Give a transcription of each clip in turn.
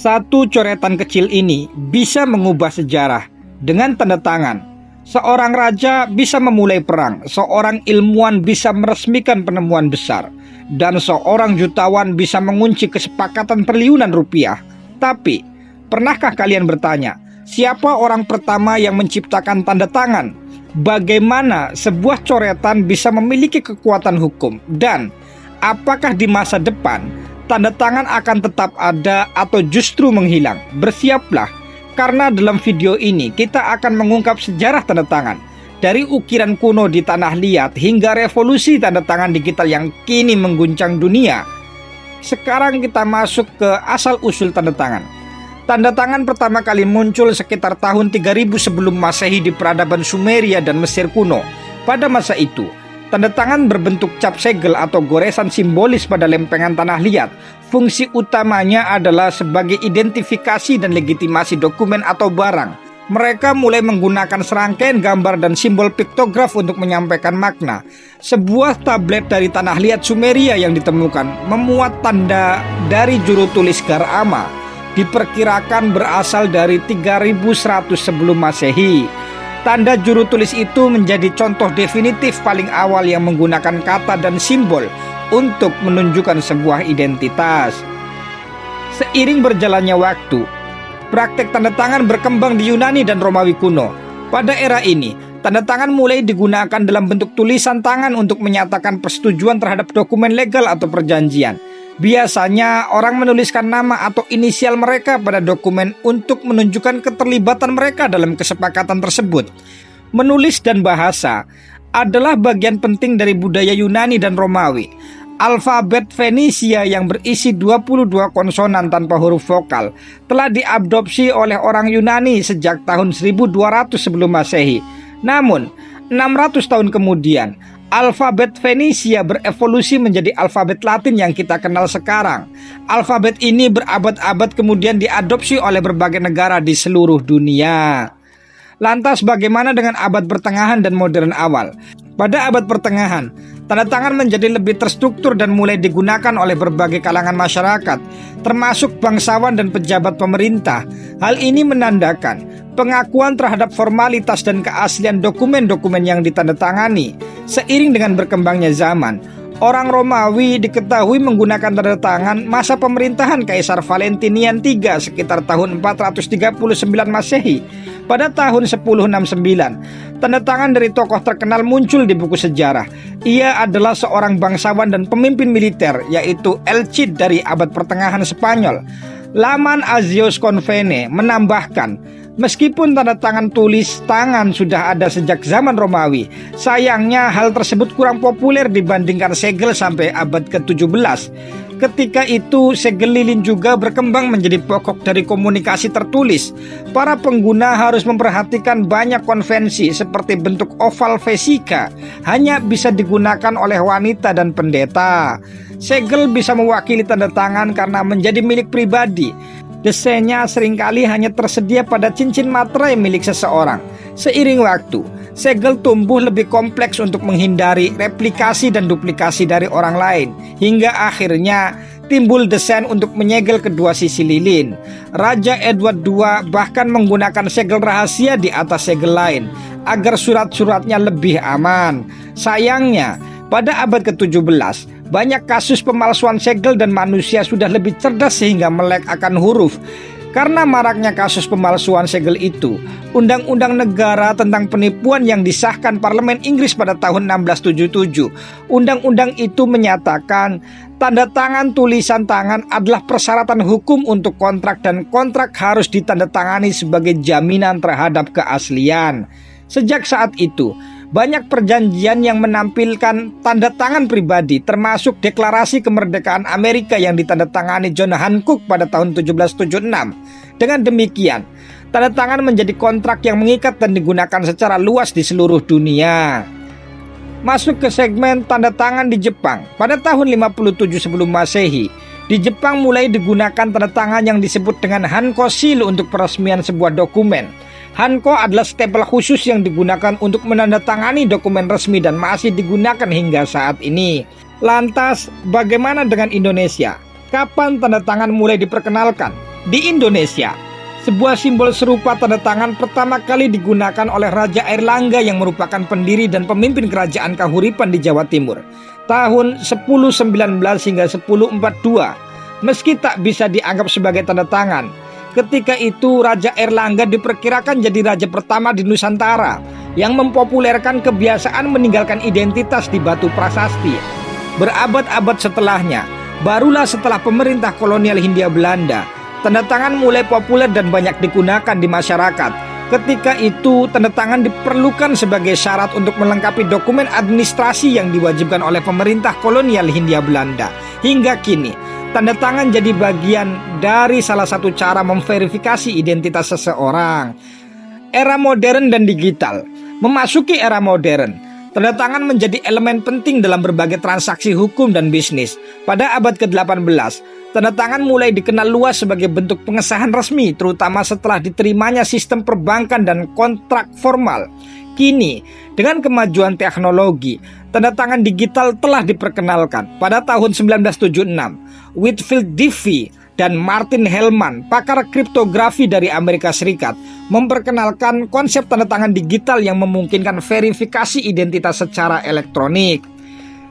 Satu coretan kecil ini bisa mengubah sejarah. Dengan tanda tangan, seorang raja bisa memulai perang, seorang ilmuwan bisa meresmikan penemuan besar, dan seorang jutawan bisa mengunci kesepakatan triliunan rupiah. Tapi, pernahkah kalian bertanya, siapa orang pertama yang menciptakan tanda tangan? Bagaimana sebuah coretan bisa memiliki kekuatan hukum? Dan apakah di masa depan tanda tangan akan tetap ada atau justru menghilang? Bersiaplah, karena dalam video ini kita akan mengungkap sejarah tanda tangan, dari ukiran kuno di tanah liat hingga revolusi tanda tangan digital yang kini mengguncang dunia. Sekarang kita masuk ke asal-usul tanda tangan. Tanda tangan pertama kali muncul sekitar tahun 3000 sebelum Masehi di peradaban Sumeria dan Mesir kuno. Pada masa itu, tanda tangan berbentuk cap segel atau goresan simbolis pada lempengan tanah liat. Fungsi utamanya adalah sebagai identifikasi dan legitimasi dokumen atau barang. Mereka mulai menggunakan serangkaian gambar dan simbol piktograf untuk menyampaikan makna. Sebuah tablet dari tanah liat Sumeria yang ditemukan memuat tanda dari juru tulis Gar-ama. Diperkirakan berasal dari 3100 sebelum Masehi. Tanda juru tulis itu menjadi contoh definitif paling awal yang menggunakan kata dan simbol untuk menunjukkan sebuah identitas. Seiring berjalannya waktu, praktek tanda tangan berkembang di Yunani dan Romawi kuno. Pada era ini, tanda tangan mulai digunakan dalam bentuk tulisan tangan untuk menyatakan persetujuan terhadap dokumen legal atau perjanjian. Biasanya orang menuliskan nama atau inisial mereka pada dokumen untuk menunjukkan keterlibatan mereka dalam kesepakatan tersebut. Menulis dan bahasa adalah bagian penting dari budaya Yunani dan Romawi. Alfabet Fenisia yang berisi 22 konsonan tanpa huruf vokal telah diadopsi oleh orang Yunani sejak tahun 1200 sebelum Masehi. Namun, 600 tahun kemudian, alfabet Fenisia berevolusi menjadi alfabet Latin yang kita kenal sekarang. Alfabet ini berabad-abad kemudian diadopsi oleh berbagai negara di seluruh dunia. Lantas bagaimana dengan abad pertengahan dan modern awal? Pada abad pertengahan, tanda tangan menjadi lebih terstruktur dan mulai digunakan oleh berbagai kalangan masyarakat, termasuk bangsawan dan pejabat pemerintah. Hal ini menandakan pengakuan terhadap formalitas dan keaslian dokumen-dokumen yang ditandatangani. Seiring dengan berkembangnya zaman, orang Romawi diketahui menggunakan tanda tangan masa pemerintahan Kaisar Valentinian III sekitar tahun 439 Masehi. Pada tahun 1069, tanda tangan dari tokoh terkenal muncul di buku sejarah. Ia adalah seorang bangsawan dan pemimpin militer, yaitu El Cid dari abad pertengahan Spanyol. Laman Azios Convene menambahkan, meskipun tanda tangan tulis tangan sudah ada sejak zaman Romawi, sayangnya hal tersebut kurang populer dibandingkan segel sampai abad ke-17. Ketika itu, segel lilin juga berkembang menjadi pokok dari komunikasi tertulis. Para pengguna harus memperhatikan banyak konvensi seperti bentuk oval vesika hanya bisa digunakan oleh wanita dan pendeta. Segel bisa mewakili tanda tangan karena menjadi milik pribadi. Desainnya seringkali hanya tersedia pada cincin materai milik seseorang. Seiring waktu, segel tumbuh lebih kompleks untuk menghindari replikasi dan duplikasi dari orang lain. Hingga akhirnya timbul desain untuk menyegel kedua sisi lilin. Raja Edward II bahkan menggunakan segel rahasia di atas segel lain agar surat-suratnya lebih aman. Sayangnya, pada abad ke-17, banyak kasus pemalsuan segel dan manusia sudah lebih cerdas sehingga melek akan huruf. Karena maraknya kasus pemalsuan segel itu, Undang-Undang Negara tentang Penipuan yang disahkan Parlemen Inggris pada tahun 1677. Undang-undang itu menyatakan tanda tangan tulisan tangan adalah persyaratan hukum untuk kontrak dan kontrak harus ditandatangani sebagai jaminan terhadap keaslian. Sejak saat itu, banyak perjanjian yang menampilkan tanda tangan pribadi, termasuk Deklarasi Kemerdekaan Amerika yang ditandatangani John Hancock pada tahun 1776. Dengan demikian, tanda tangan menjadi kontrak yang mengikat dan digunakan secara luas di seluruh dunia. Masuk ke segmen tanda tangan di Jepang. Pada tahun 57 sebelum Masehi, di Jepang mulai digunakan tanda tangan yang disebut dengan Hanko Seal untuk peresmian sebuah dokumen. Hanko adalah stempel khusus yang digunakan untuk menandatangani dokumen resmi dan masih digunakan hingga saat ini. Lantas, bagaimana dengan Indonesia? Kapan tanda tangan mulai diperkenalkan? Di Indonesia, sebuah simbol serupa tanda tangan pertama kali digunakan oleh Raja Airlangga yang merupakan pendiri dan pemimpin kerajaan Kahuripan di Jawa Timur tahun 1019 hingga 1042. Meski tak bisa dianggap sebagai tanda tangan, ketika itu Raja Airlangga diperkirakan jadi raja pertama di Nusantara yang mempopulerkan kebiasaan meninggalkan identitas di batu prasasti. Berabad-abad setelahnya, barulah setelah pemerintah kolonial Hindia Belanda, tanda tangan mulai populer dan banyak digunakan di masyarakat. Ketika itu, tanda tangan diperlukan sebagai syarat untuk melengkapi dokumen administrasi yang diwajibkan oleh pemerintah kolonial Hindia Belanda. Hingga kini, tanda tangan jadi bagian dari salah satu cara memverifikasi identitas seseorang. Era modern dan digital. Memasuki era modern, tanda tangan menjadi elemen penting dalam berbagai transaksi hukum dan bisnis. Pada abad ke-18, tanda tangan mulai dikenal luas sebagai bentuk pengesahan resmi, terutama setelah diterimanya sistem perbankan dan kontrak formal. Kini, dengan kemajuan teknologi, tanda tangan digital telah diperkenalkan. Pada tahun 1976, Whitfield Diffie dan Martin Hellman, pakar kriptografi dari Amerika Serikat, memperkenalkan konsep tanda tangan digital yang memungkinkan verifikasi identitas secara elektronik.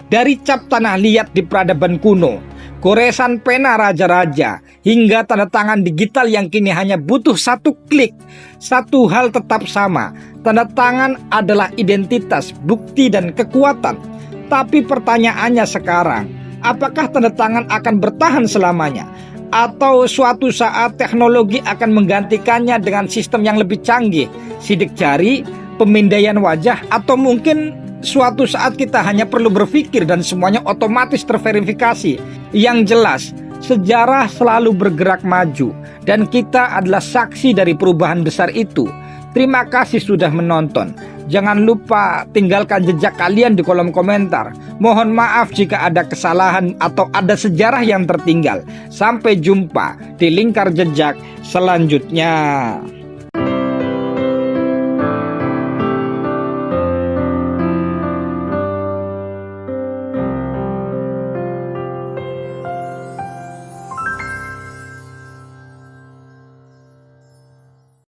Dari cap tanah liat di peradaban kuno, goresan pena raja-raja, hingga tanda tangan digital yang kini hanya butuh satu klik, satu hal tetap sama: tanda tangan adalah identitas, bukti, dan kekuatan. Tapi pertanyaannya sekarang, apakah tanda tangan akan bertahan selamanya? Atau suatu saat teknologi akan menggantikannya dengan sistem yang lebih canggih, sidik jari, pemindaian wajah, atau mungkin suatu saat kita hanya perlu berpikir dan semuanya otomatis terverifikasi. Yang jelas, sejarah selalu bergerak maju dan kita adalah saksi dari perubahan besar itu. Terima kasih sudah menonton. Jangan lupa tinggalkan jejak kalian di kolom komentar. Mohon maaf jika ada kesalahan atau ada sejarah yang tertinggal. Sampai jumpa di lingkar jejak selanjutnya.